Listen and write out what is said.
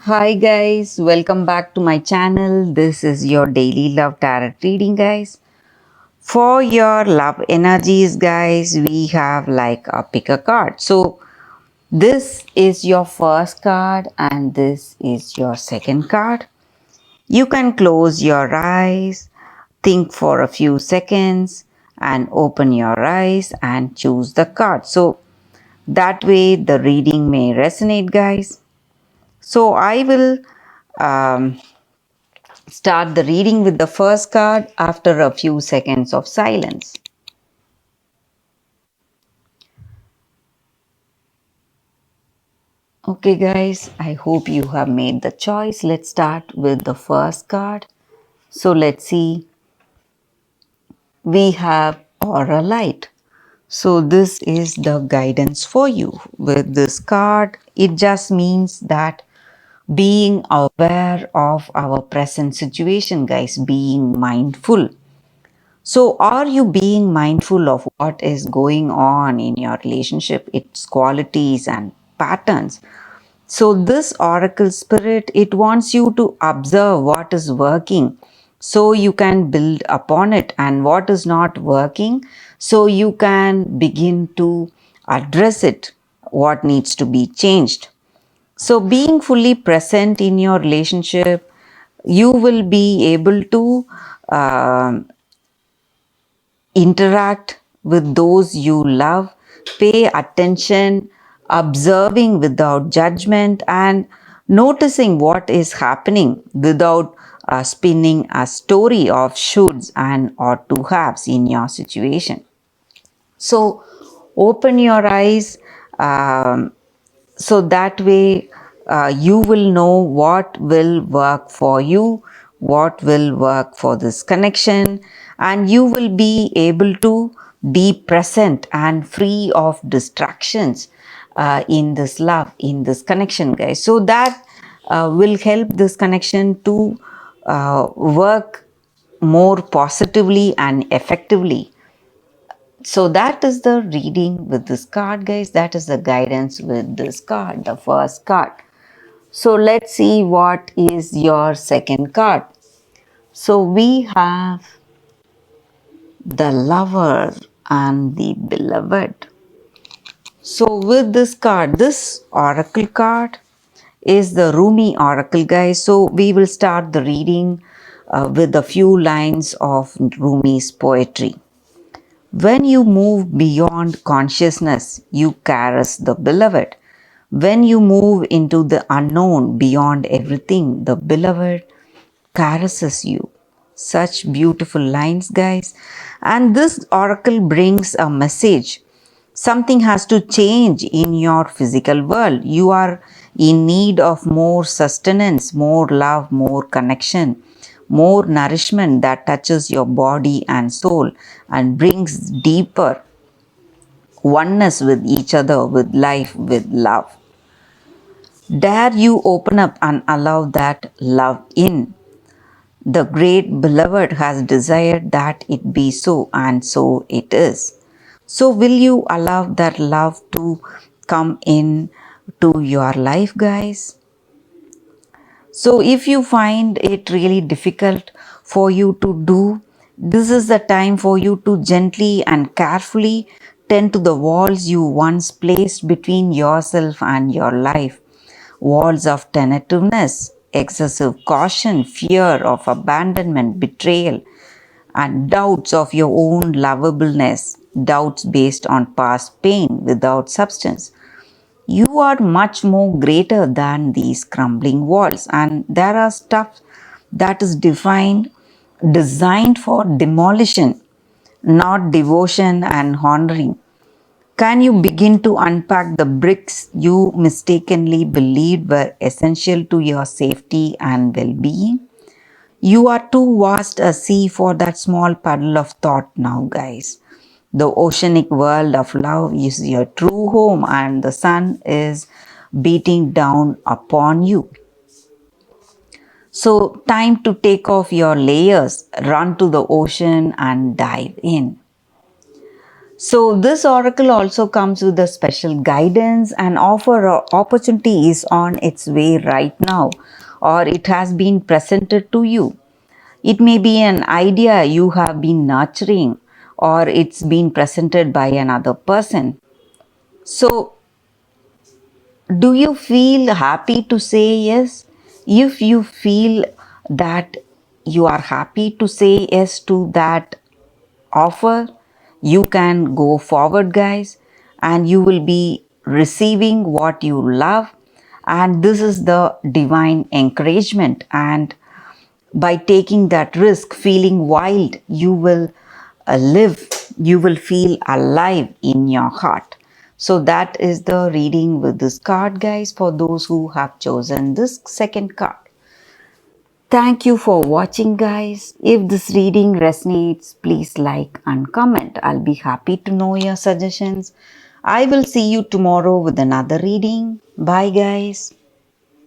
Hi guys, welcome back to my channel. This is your daily love tarot reading, guys. For your love energies, guys, we have like a pick a card. So this is your first card and this is your second card. You can close your eyes, think for a few seconds and open your eyes and choose the card. So that way the reading may resonate, guys. So I will um, start the reading with the first card after a few seconds of silence. Okay, guys, I hope you have made the choice. Let's start with the first card. So, let's see. We have Aura Light. So, this is the guidance for you. With this card, it just means that being aware of our present situation, guys, being mindful. So, are you being mindful of what is going on in your relationship, its qualities and patterns? So, this oracle spirit, it wants you to observe what is working so you can build upon it, and what is not working so you can begin to address it, what needs to be changed. So, being fully present in your relationship, you will be able to interact with those you love, pay attention, observing without judgment, and noticing what is happening without spinning a story of shoulds and ought to haves in your situation. So, open your eyes so that way you will know what will work for you, what will work for this connection, and you will be able to be present and free of distractions in this love, in this connection, guys. So that will help this connection to work more positively and effectively. So that is the reading with this card, guys. That is the guidance with this card, the first card. So let's see what is your second card. So we have the lover and the beloved. So with this card, this oracle card is the Rumi oracle, guys. So we will start the reading with a few lines of Rumi's poetry. When you move beyond consciousness, you caress the beloved. When you move into the unknown beyond everything, the beloved caresses you. Such beautiful lines, guys. And this oracle brings a message. Something has to change in your physical world. You are in need of more sustenance, more love, more connection, more nourishment that touches your body and soul and brings deeper oneness with each other, with life, with love. Dare you open up and allow that love in. The great beloved has desired that it be so, and so it is. So, will you allow that love to come in to your life, guys? So, if you find it really difficult for you to do, this is the time for you to gently and carefully tend to the walls you once placed between yourself and your life. Walls of tentativeness, excessive caution, fear of abandonment, betrayal, and doubts of your own lovableness, doubts based on past pain without substance. You are much more greater than these crumbling walls, and there are stuff that is designed for demolition, not devotion and honoring. Can you begin to unpack the bricks you mistakenly believed were essential to your safety and well being? You are too vast a sea for that small puddle of thought now, guys. The oceanic world of love is your true home, and the sun is beating down upon you. So, time to take off your layers, run to the ocean, and dive in. So this oracle also comes with a special guidance and offer opportunity is on its way right now, or it has been presented to you. It may be an idea you have been nurturing, or it's been presented by another person. So do you feel happy to say yes? If you feel that you are happy to say yes to that offer, you can go forward, guys, and you will be receiving what you love. And this is the divine encouragement. And by taking that risk, feeling wild, you will live, you will feel alive in your heart. So that is the reading with this card, guys, for those who have chosen this second card. Thank you for watching, guys. If this reading resonates, please like and comment. I'll be happy to know your suggestions. I will see you tomorrow with another reading. Bye, guys.